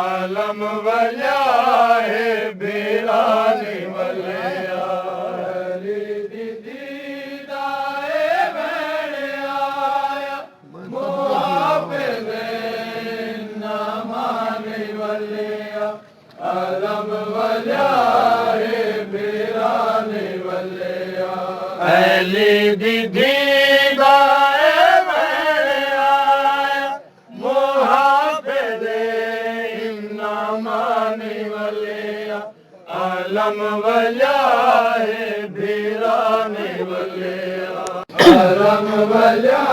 आलम वलिया है बीरानी वलिया दीदाए मैंने आया मुहाफिज़ नामानी वलिया आलम वलिया है बीरानी वलिया अली दीदाए मैंने आया मुहाफिज़ नामानी वलिया आलम वलिया है बीरानी वलिया आलम वलिया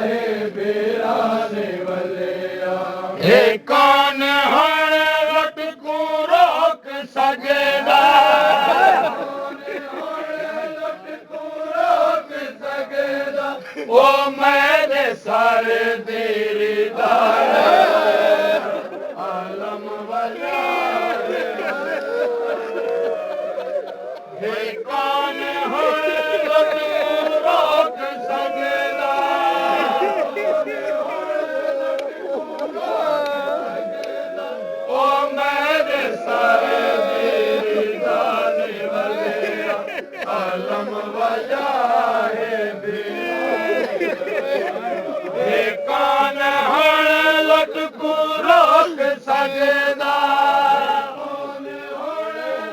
है बीरानी वलिया हे कौन हण वट को रोक सगदा ओ मेरे सारे दीदार आलम वलिया हे कौन हण वट रोक सगदा ओ मेरे सारे दीदार वलिया आलम वलिया है कौन हण लट को रोक सगदा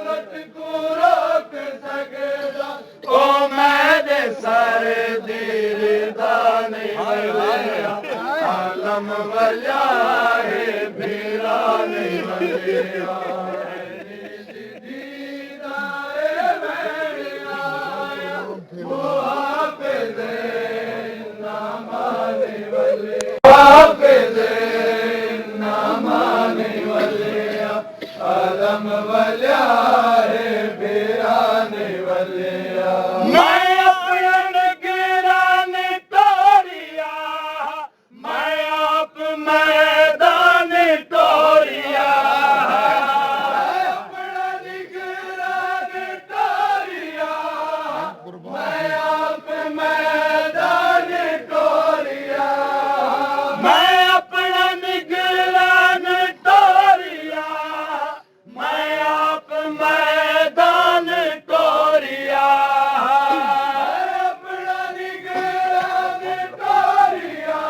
लट को रोक सगदा ओ मेरे सारे दीदाने वलिया आलम वलिया है बीरानी वलिया आलम वलिया है बीरानी वलिया मैं अपने निगरान तोरिया मैं आप मैदान तोरिया अपना निगरान तोरिया मैं आप मैदान तोरिया मैं अपना निगरान तोरिया मैं आप मैदान तोरिया अपना निगरान तोरिया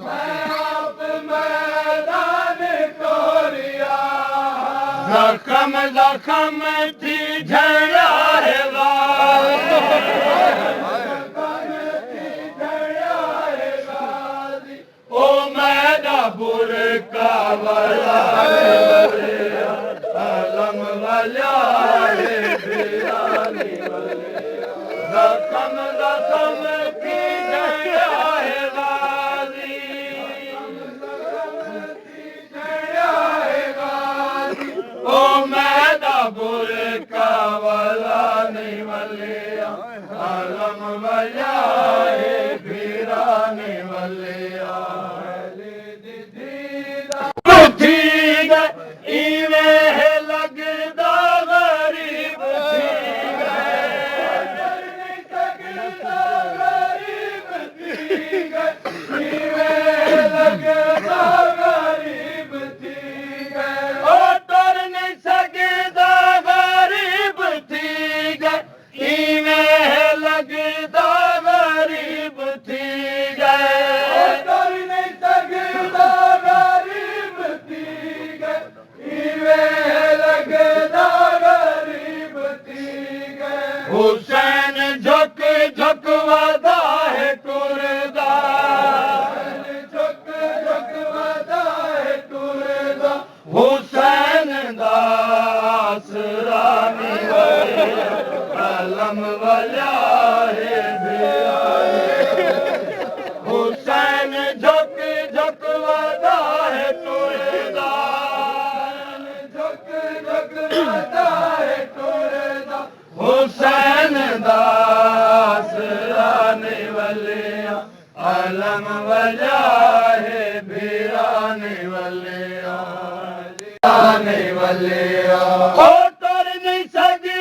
मैं आप मैदान तोरिया जख्म जख्म थी झड़ा है ओ मैदा बुरका वाला आलम वलिया है बीरानी वलिया जख्म जख्म की झड़ा है गाजी ओ मैदा बुरका वाला नहीं वलिया आलम वलिया है बीरानी वलिया लगदा गरीब लगदा गरीब थी गए ओ तर नहीं सगदा गरीब थी गए इवें लगदा गरीब थी गए ओ तर नहीं सगदा गरीब थी गए लगदा गरीब थी गए हुसैन झुक झुक वादा है टुरदा झुक झुक वादा है टुरदा हुसैन दास रानी वलिया आलम वलिया है बीरानी हुसैन झुक झुक वादा है टुरदा हुसैन दास रानी वलिया आलम वलिया है बीरानी वलिया वलिया ओ तर नहीं सगी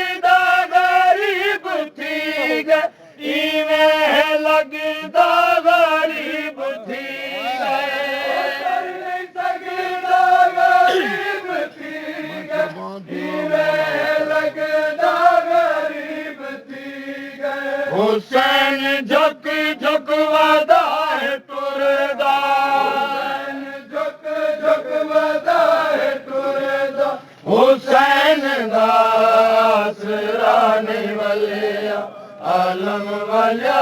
हुसैन झुक झुक वदा है टुरदा झुक झुक वदा है टुरदा हुसैन दा आसराने वालिया आलम वालिया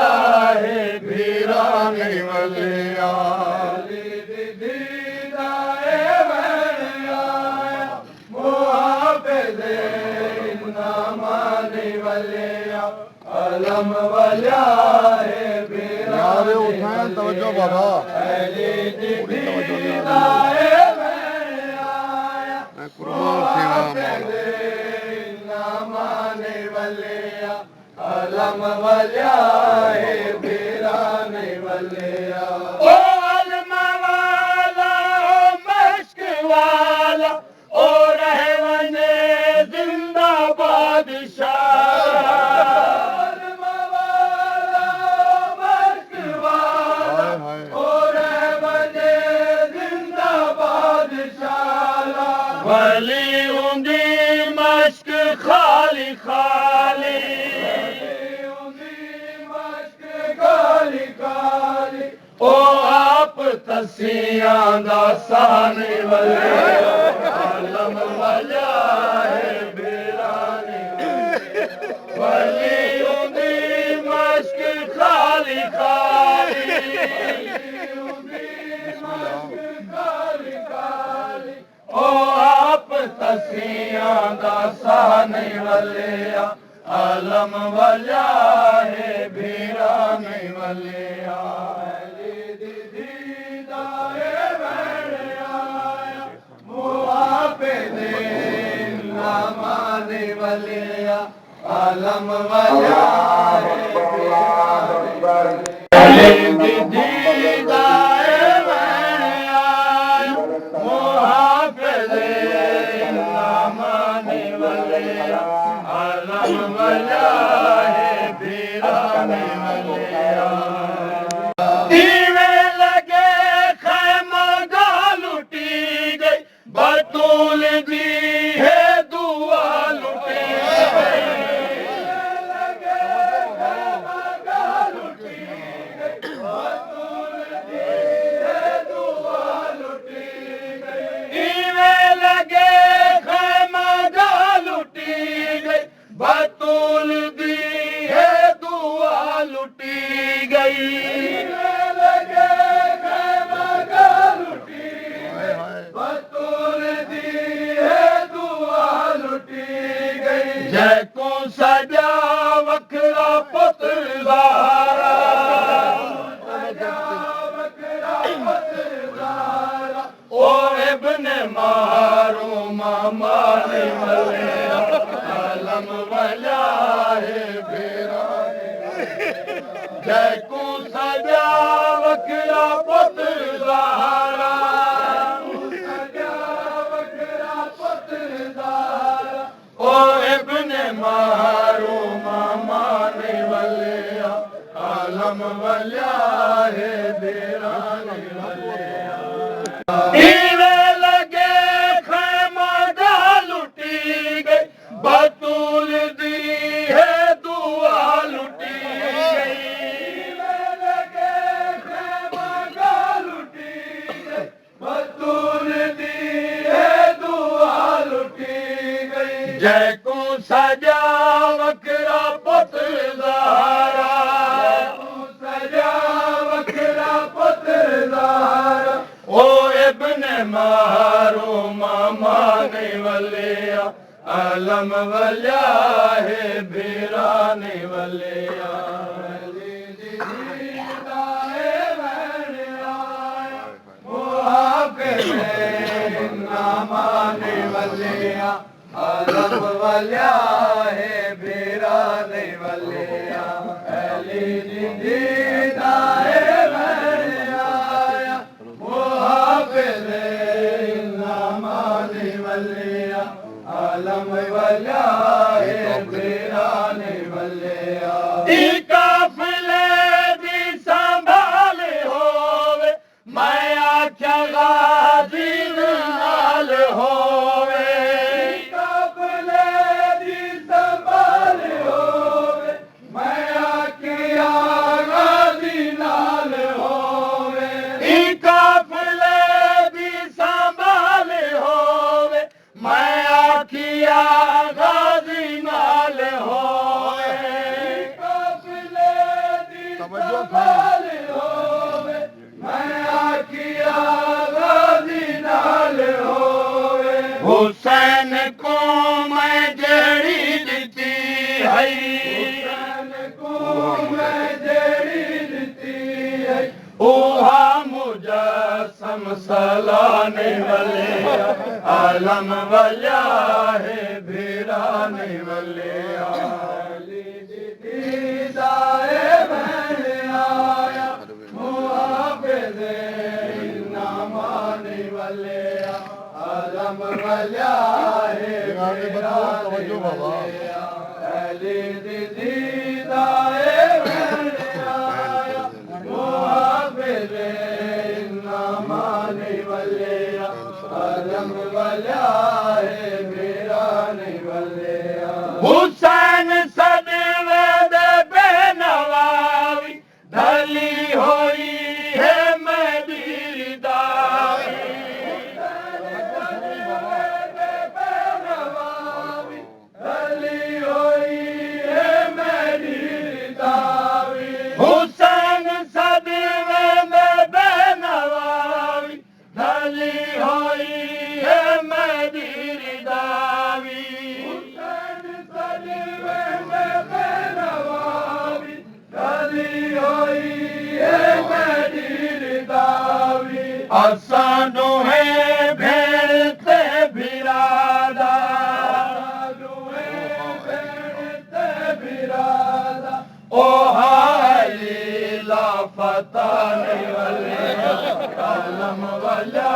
है भीराने वालिया आलम वालिया है यार हुसैन तवज्जो बाबा पूरी तवज्जो मैं कुर्बान सेवा माने वालिया आलम वालिया है बीराने वालिया ओ आलम वाला ओ मश्क वाला ओ रहे वने जिंदा बादशाह वली उंदी मश्क खाली खाली मश्क खाली खाली ओ आप तसियां दा साने वाले आलम वाला है बेराने वली उंदी मश्क खाली खाली ओ आप तसियां दा साने वालिया आलम वाला है भीराने वालिया माने वालिया आलम वाला है बतूल दी है दुआ लुटी लगे खैमा लुटी गई बतूल दी है दुआ लुटी गई जय को सजा वखरा पुतदारा ओ इब्ने मारो मामाने वाले आलम वाला है बेराने जय को सजा वखरा पुतदारा ओ इब्ने मारो मामाने वाले आलम वाला है बेराने वाले लगे खैमा लुटी गई बतूल दी है दुआ लुटी गई लगे खैमा लुटी गई बतूल दी है दुआ लुटी जय को सजा वखरा पुतदारा सजा वखरा पुतदारा ओ इब्ने मारो मामाने वाले आलम वाला है बेराने वाले माने वाले आलम वाला है बेराने वाले अली दीदा है मैंने आया मुहाफिज़ माने वाले आलम वाला है बेराने वाले काफिले दी संभाल होवे मैं आख्या गाजी नाल होवे काफिले दी संभाल तवज्जो बाबा हुसैन सदवे दे बेनवावी ढली होई है मेरी दावी ढली होई है मेरी दावी हुसैन सदवे दे बेनवावी ढली होई है मेरी दावी असां है भेड़ ते बिरादा ओ हाली लापता नहीं वाले आलम वाला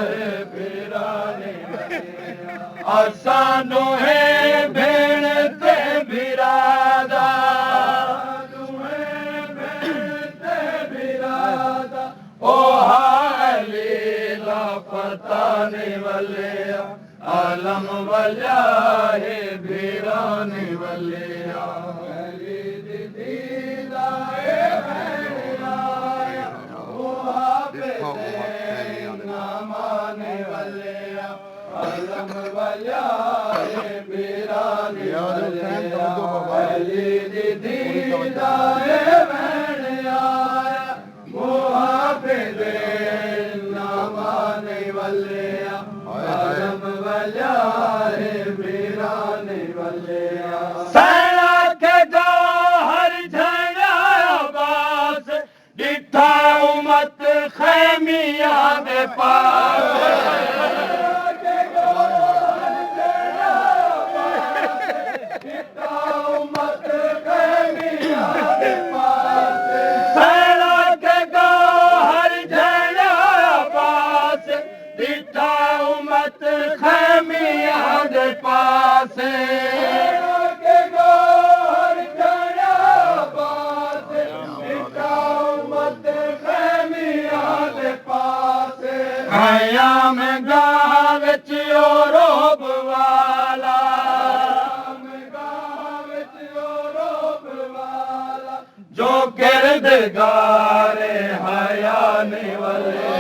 है बिराने असां है भेड़ ते बिरादा ओ हाली लापताने वाले आलम वाला है बिराने वाले आलम वाला है बिराने सैला के गौहर झड़ा बास डिठा उमत खैमिया दे पास पासे के गोर जड़ा पासे मत खैमिया दे पासे आया में गाँव चियो रोब वाला जो किरदगारे हयाने वाले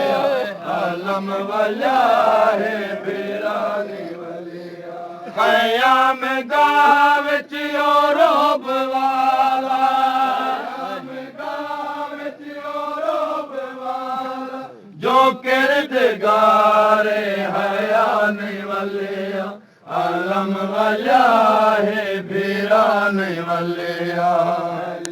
आलम वाला है बिराने क़याम गाँव चियो रोब वाला जो किरदगारे हयाने वाले आलम वाला है बिराने वाले